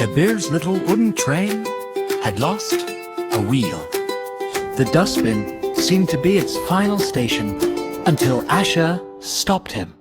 Kabir's little wooden train had lost a wheel. The dustbin seemed to be its final station until Asha stopped him.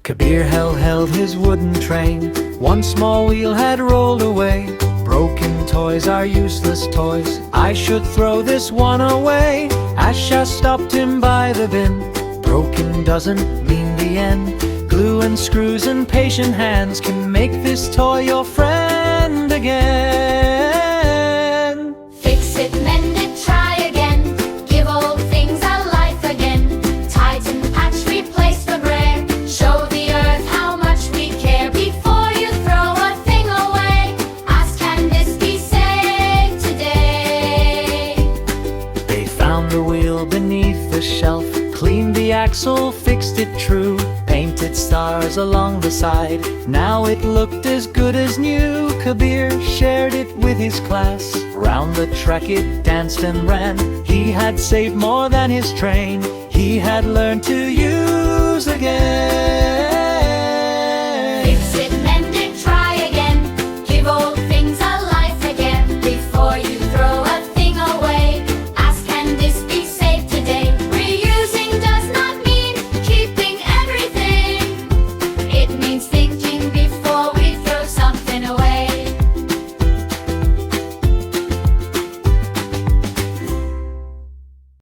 Kabir held his wooden train. One small wheel had rolled away. Broken toys are useless toys, I should throw this one away. Asha stopped him by the bin. Broken doesn't mean the end. Glue and screws and patient hands can make this toy your friend again. Fix it, mend it, try again. Give old things a life again. Tighten, patch, replace the break. Show the earth how much we care before you throw a thing away. Ask, can this be saved today? They found the wheel beneath the shelf, cleaned the axle, fixed it true, painted stars along the side. Now it looked as good as new. Kabir shared it with his class. Round the track it danced and ran. He had saved more than his train. He had learned to use again.